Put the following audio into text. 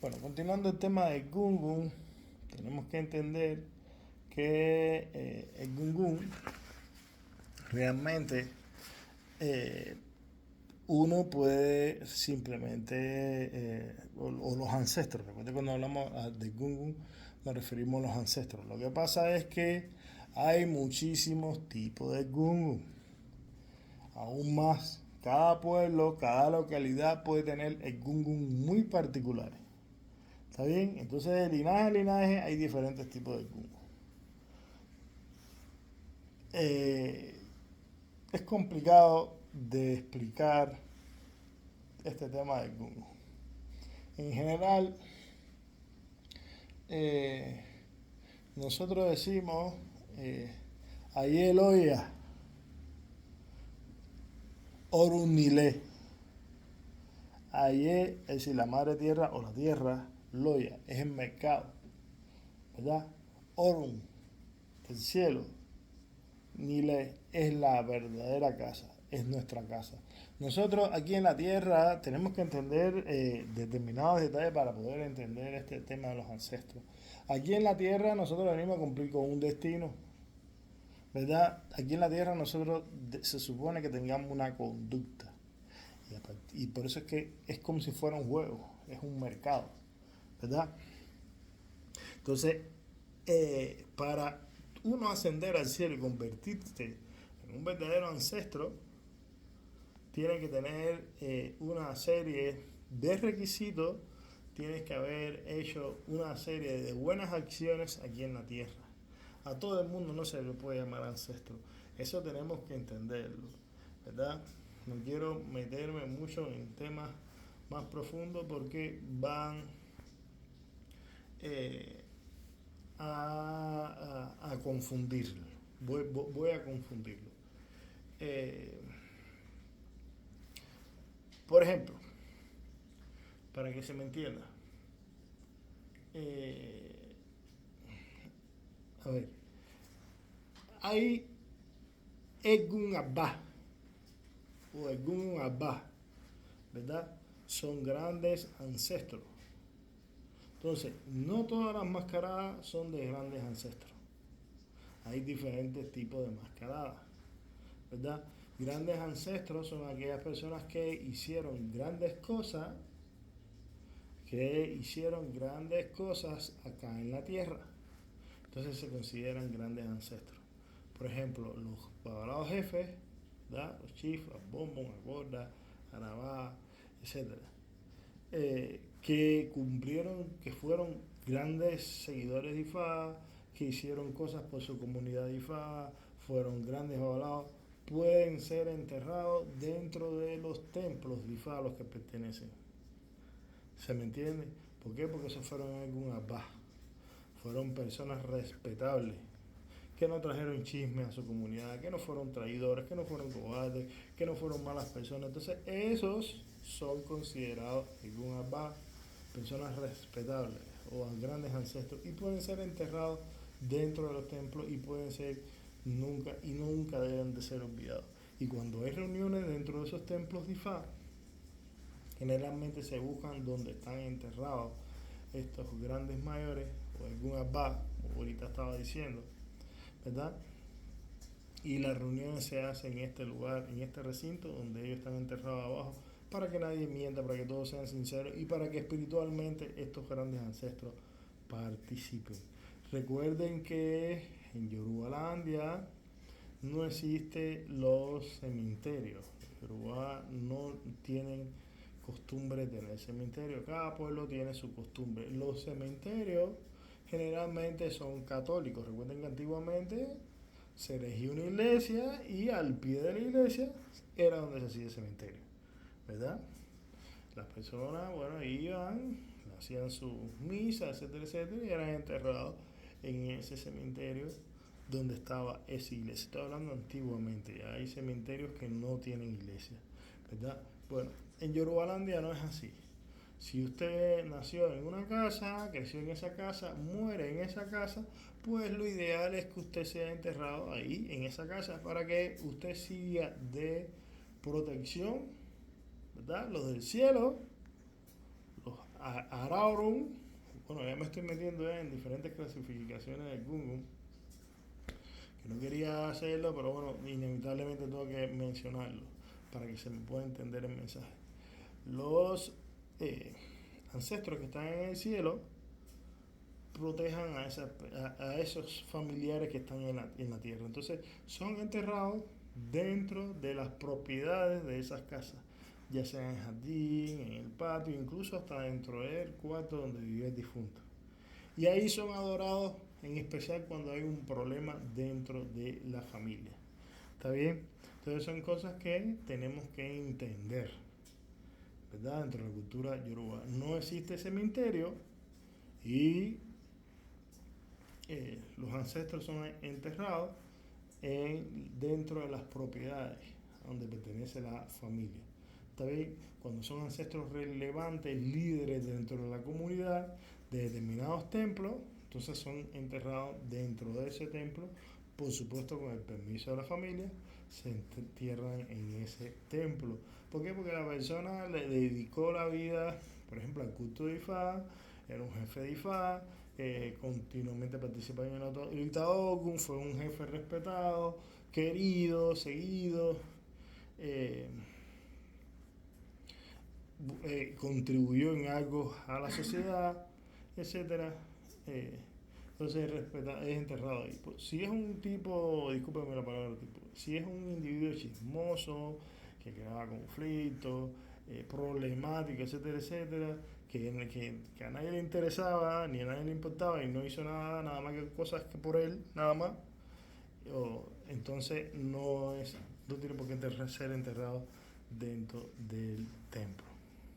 Bueno, continuando el tema de Gungun, tenemos que entender que el Gungun realmente eh, uno puede simplemente, o los ancestros, recuerda cuando hablamos de Gungun nos referimos a los ancestros. Lo que pasa es que hay muchísimos tipos de Gungun, aún más. Cada pueblo, cada localidad puede tener el Gungun muy particular. ¿Está bien? Entonces, de linaje a linaje hay diferentes tipos de Gungun. Eh, es complicado de explicar este tema del Gungun. En general, eh, nosotros decimos eh, Ayeloya, Orunile. Aye, es decir, la madre tierra o la tierra, Loya, es el mercado, ¿verdad? Orun, el cielo, Nile es la verdadera casa, es nuestra casa. Nosotros aquí en la tierra tenemos que entender determinados detalles para poder entender este tema de los ancestros. Aquí en la tierra nosotros venimos a cumplir con un destino, ¿verdad? Aquí en la tierra nosotros se supone que tengamos una conducta. Y por eso es que es como si fuera un juego, es un mercado, ¿verdad? Entonces, para uno ascender al cielo y convertirte en un verdadero ancestro, tiene que tener una serie de requisitos, tienes que haber hecho una serie de buenas acciones aquí en la tierra. A todo el mundo no se le puede llamar ancestro. Eso tenemos que entenderlo, ¿verdad? No quiero meterme mucho en temas más profundos porque van eh, a confundirlo. Voy a confundirlo. Eh, por ejemplo, para que se me entienda, eh, a ver, hay Egun Abba o Egun Abba, ¿verdad? Son grandes ancestros. Entonces, no todas las mascaradas son de grandes ancestros. Hay diferentes tipos de mascaradas, ¿verdad? Grandes ancestros son aquellas personas que hicieron grandes cosas, acá en la tierra. Entonces se consideran grandes ancestros. Por ejemplo, los babalaos jefes, ¿verdad? Los chiefs, los bombos, la gorda, Arabá, etcétera, que cumplieron, que fueron grandes seguidores de Ifá, que hicieron cosas por su comunidad de Ifá, fueron grandes babalaos, pueden ser enterrados dentro de los templos de Ifá a los que pertenecen. ¿Se me entiende? ¿Por qué? Porque esos fueron algún abad, fueron personas respetables, que no trajeron chisme a su comunidad, que no fueron traidores, que no fueron cobardes, que no fueron malas personas. Entonces, esos son considerados algún abad, personas respetables o grandes ancestros y pueden ser enterrados dentro de los templos y pueden ser nunca deben de ser olvidados. Y cuando hay reuniones dentro de esos templos de Ifá, generalmente se buscan donde están enterrados estos grandes mayores o algún abad, como ahorita estaba diciendo, ¿verdad? Y las reuniones se hacen en este lugar, en este recinto donde ellos están enterrados abajo, para que nadie mienta, para que todos sean sinceros y para que espiritualmente estos grandes ancestros participen. Recuerden que en Yorubalandia no existen los cementerios. Los Yoruba no tienen costumbre de tener cementerio. Cada pueblo tiene su costumbre. Los cementerios generalmente son católicos. Recuerden que antiguamente se erigía una iglesia y al pie de la iglesia era donde se hacía el cementerio, ¿verdad? Las personas, bueno, iban, hacían sus misas, etcétera, etcétera, y eran enterrados en ese cementerio donde estaba esa iglesia. Estoy hablando antiguamente, ya hay cementerios que no tienen iglesia, ¿verdad? Bueno, en Yorubalandia no es así. Si usted nació en una casa, creció en esa casa, muere en esa casa, pues lo ideal es que usted sea enterrado ahí, en esa casa, para que usted siga de protección, ¿verdad? Los del cielo, los Arauron, bueno, ya me estoy metiendo en diferentes clasificaciones de Google, que no quería hacerlo, pero bueno, inevitablemente tengo que mencionarlo para que se me pueda entender el mensaje. Los ancestros que están en el cielo protejan a esos familiares que están en la tierra. Entonces, son enterrados dentro de las propiedades de esas casas, ya sea en el jardín, en el patio, incluso hasta dentro del cuarto donde vive el difunto. Y ahí son adorados, en especial cuando hay un problema dentro de la familia. ¿Está bien? Entonces son cosas que tenemos que entender, ¿verdad? Dentro de la cultura yoruba no existe cementerio y los ancestros son enterrados dentro de las propiedades donde pertenece la familia. ¿Está bien? Cuando son ancestros relevantes, líderes dentro de la comunidad de determinados templos, entonces son enterrados dentro de ese templo, por supuesto con el permiso de la familia, se entierran en ese templo. ¿Por qué? Porque la persona le dedicó la vida, por ejemplo, al culto de Ifá, era un jefe de Ifá, continuamente participó en el Itaogun, fue un jefe respetado, querido, seguido, eh, contribuyó en algo a la sociedad, etcétera. Eh, entonces es enterrado ahí. Si es un tipo, discúlpeme la palabra tipo, si es un individuo chismoso, que creaba conflictos, problemático, etcétera, etcétera, que a nadie le interesaba, ni a nadie le importaba y no hizo nada, nada más que cosas que por él, nada más, entonces no tiene por qué ser enterrado dentro del templo.